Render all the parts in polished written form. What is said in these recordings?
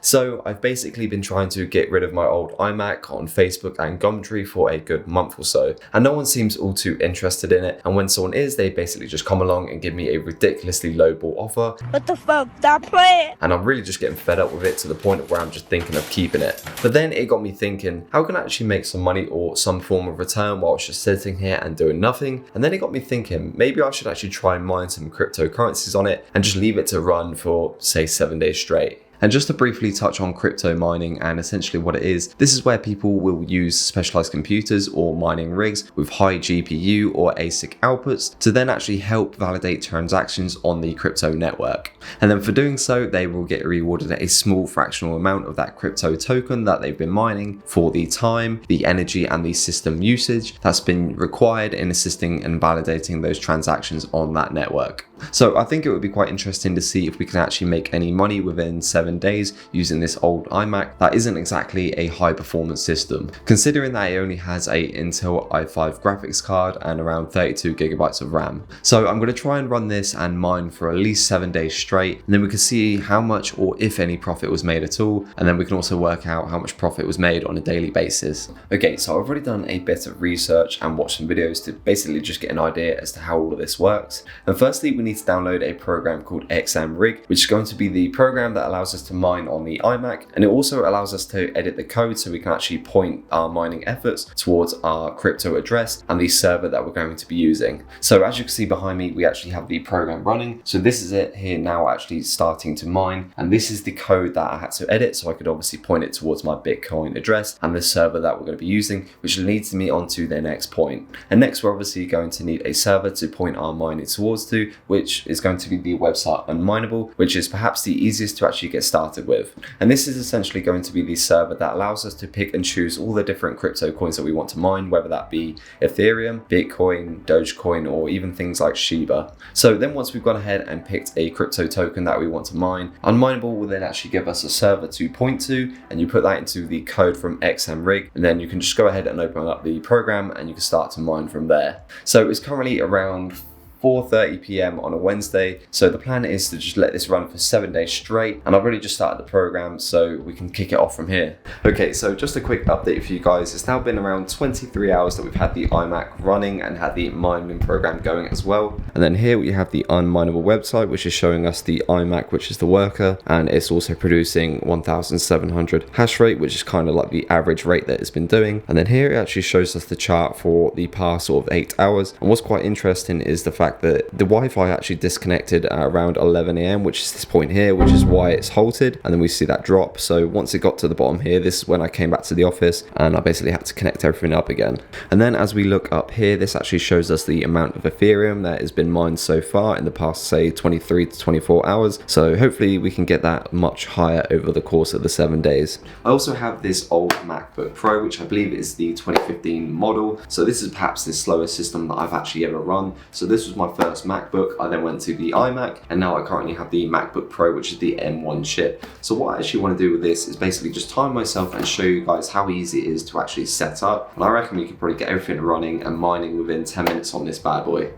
So I've basically been trying to get rid of my old iMac on Facebook and Gumtree for a good month or so, and no one seems all too interested in it, and when someone is, they basically just come along and give me a ridiculously lowball offer. What the fuck, stop playing! And I'm really just getting fed up with it to the point of where I'm just thinking of keeping it. But then it got me thinking, how can I actually make some money or some form of return while I was just sitting here and doing nothing? And then it got me thinking, maybe I should actually try and mine some cryptocurrencies on it and just leave it to run for, say, 7 days straight. And just to briefly touch on crypto mining and essentially what it is, this is where people will use specialized computers or mining rigs with high GPU or ASIC outputs to then actually help validate transactions on the crypto network. And then for doing so, they will get rewarded a small fractional amount of that crypto token that they've been mining for the time, the energy, and the system usage that's been required in assisting and validating those transactions on that network. So I think it would be quite interesting to see if we can actually make any money within 7 days using this old iMac that isn't exactly a high performance system, considering that it only has a Intel i5 graphics card and around 32 gigabytes of RAM. So I'm going to try and run this and mine for at least 7 days straight, and then we can see how much or if any profit was made at all, and then we can also work out how much profit was made on a daily basis. Okay, so I've already done a bit of research and watched some videos to basically just get an idea as to how all of this works. And firstly, we need to download a program called XMRig, which is going to be the program that allows us to mine on the iMac, and it also allows us to edit the code so we can actually point our mining efforts towards our crypto address and the server that we're going to be using. So as you can see behind me, we actually have the program running. So this is it here now actually starting to mine, and this is the code that I had to edit so I could obviously point it towards my Bitcoin address and the server that we're going to be using, which leads me on to the next point. And next we're obviously going to need a server to point our mining towards to, which is going to be the website Unmineable, which is perhaps the easiest to actually get started with. And this is essentially going to be the server that allows us to pick and choose all the different crypto coins that we want to mine, whether that be Ethereum, Bitcoin, Dogecoin, or even things like Shiba. So then once we've gone ahead and picked a crypto token that we want to mine, Unmineable will then actually give us a server to point to, and you put that into the code from XMRig, and then you can just go ahead and open up the program and you can start to mine from there. So it's currently around 4:30 p.m. on a Wednesday, so the plan is to just let this run for 7 days straight, and I've already just started the program so we can kick it off from here. Okay, so just a quick update for you guys. It's now been around 23 hours that we've had the iMac running and had the mining program going as well. And then here we have the Unmineable website, which is showing us the iMac, which is the worker, and it's also producing 1700 hash rate, which is kind of like the average rate that it's been doing. And then here it actually shows us the chart for the past sort of 8 hours. And what's quite interesting is the fact that the Wi-Fi actually disconnected at around 11 a.m, which is this point here, which is why it's halted, and then we see that drop. So once it got to the bottom here, this is when I came back to the office and I basically had to connect everything up again. And then as we look up here, this actually shows us the amount of Ethereum that has been mined so far in the past, say, 23 to 24 hours. So hopefully we can get that much higher over the course of the 7 days. I also have this old MacBook Pro, which I believe is the 2015 model. So this is perhaps the slowest system that I've actually ever run. So this was my first MacBook. I then went to the iMac, and now I currently have the MacBook Pro, which is the M1 chip. So what I actually want to do with this is basically just time myself and show you guys how easy it is to actually set up. And I reckon we could probably get everything running and mining within 10 minutes on this bad boy.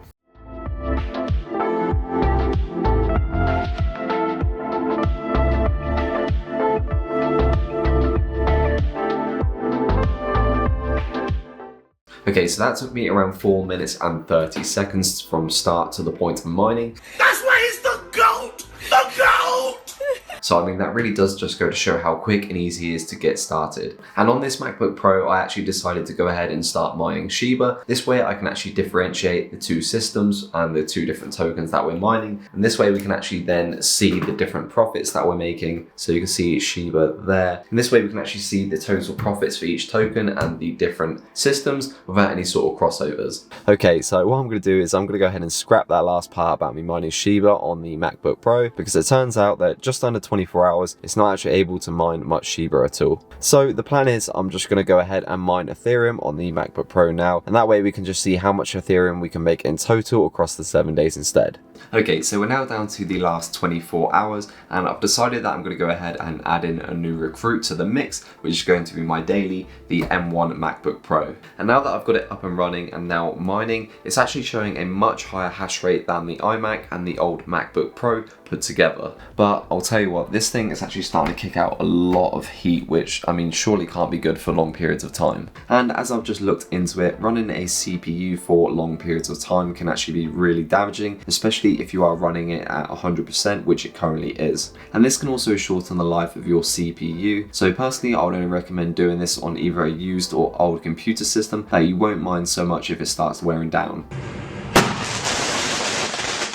Okay, so that took me around 4 minutes and 30 seconds from start to the point of mining. That's why he's the GOAT! The GOAT! So I mean, that really does just go to show how quick and easy it is to get started. And on this MacBook Pro, I actually decided to go ahead and start mining Shiba. This way I can actually differentiate the two systems and the two different tokens that we're mining. And this way we can actually then see the different profits that we're making. So you can see Shiba there. And this way we can actually see the total profits for each token and the different systems without any sort of crossovers. Okay, so what I'm going to do is I'm going to go ahead and scrap that last part about me mining Shiba on the MacBook Pro, because it turns out that just under 24 hours, it's not actually able to mine much Shiba at all. So the plan is I'm just going to go ahead and mine Ethereum on the MacBook Pro now, and that way we can just see how much Ethereum we can make in total across the 7 days instead. Okay, so we're now down to the last 24 hours, and I've decided that I'm going to go ahead and add in a new recruit to the mix, which is going to be my daily, the M1 MacBook Pro. And now that I've got it up and running and now mining, it's actually showing a much higher hash rate than the iMac and the old MacBook Pro put together. But I'll tell you what, but this thing is actually starting to kick out a lot of heat, which I mean surely can't be good for long periods of time. And as I've just looked into it, running a CPU for long periods of time can actually be really damaging, especially if you are running it at 100%, which it currently is. And this can also shorten the life of your CPU. So personally, I would only recommend doing this on either a used or old computer system that you won't mind so much if it starts wearing down.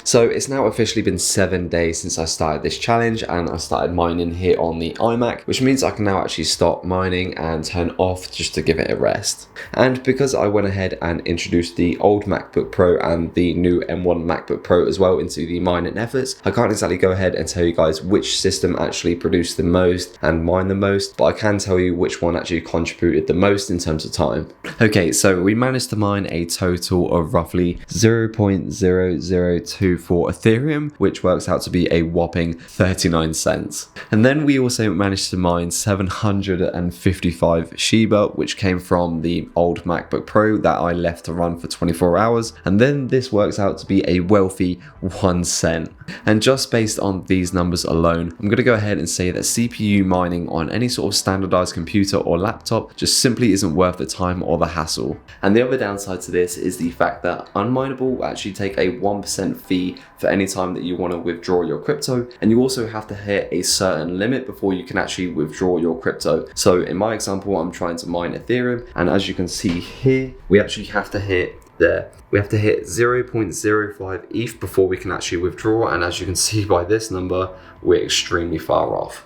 So it's now officially been 7 days since I started this challenge, and I started mining here on the iMac, which means I can now actually stop mining and turn off just to give it a rest. And because I went ahead and introduced the old MacBook Pro and the new M1 MacBook Pro as well into the mining efforts, I can't exactly go ahead and tell you guys which system actually produced the most and mined the most, but I can tell you which one actually contributed the most in terms of time. Okay, so we managed to mine a total of roughly 0.0024 Ethereum, which works out to be a whopping 39 cents. And then we also managed to mine 755 Shiba, which came from the old MacBook Pro that I left to run for 24 hours. And then this works out to be a wealthy 1 cent. And just based on these numbers alone, I'm going to go ahead and say that CPU mining on any sort of standardized computer or laptop just simply isn't worth the time or the hassle. And the other downside to this is the fact that Unmineable will actually take a 1% fee for any time that you want to withdraw your crypto, and you also have to hit a certain limit before you can actually withdraw your crypto. So in my example, I'm trying to mine Ethereum, and as you can see here, we actually have to hit there. We have to hit 0.05 ETH before we can actually withdraw, and as you can see by this number, we're extremely far off.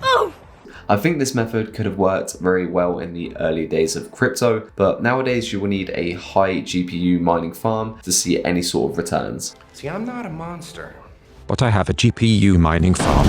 Oh! I think this method could have worked very well in the early days of crypto, but nowadays you will need a high GPU mining farm to see any sort of returns. See, I'm not a monster. But I have a GPU mining farm.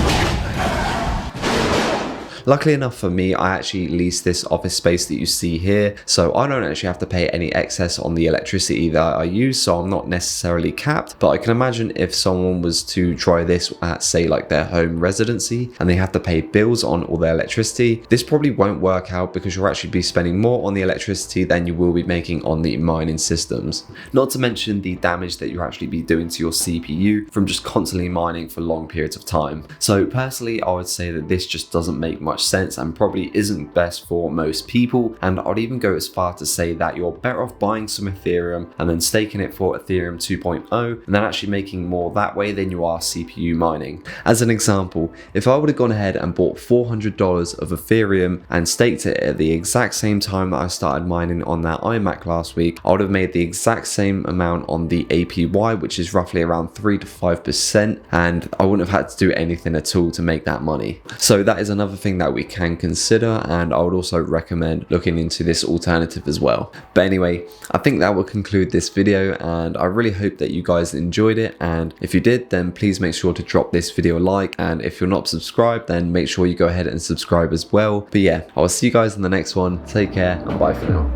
Luckily enough for me, I actually lease this office space that you see here, so I don't actually have to pay any excess on the electricity that I use, so I'm not necessarily capped. But I can imagine if someone was to try this at, say, like their home residency, and they have to pay bills on all their electricity, this probably won't work out because you'll actually be spending more on the electricity than you will be making on the mining systems. Not to mention the damage that you'll actually be doing to your CPU from just constantly mining for long periods of time. So personally, I would say that this just doesn't make much sense and probably isn't best for most people, and I'd even go as far to say that you're better off buying some Ethereum and then staking it for Ethereum 2.0 and then actually making more that way than you are CPU mining. As an example, if I would have gone ahead and bought $400 of Ethereum and staked it at the exact same time that I started mining on that iMac last week, I would have made the exact same amount on the APY, which is roughly around 3 to 5%, and I wouldn't have had to do anything at all to make that money. So that is another thing that we can consider, and I would also recommend looking into this alternative as well. But anyway, I think that will conclude this video, and I really hope that you guys enjoyed it, and if you did, then please make sure to drop this video a like, and if you're not subscribed, then make sure you go ahead and subscribe as well. But yeah, I will see you guys in the next one. Take care and bye for now.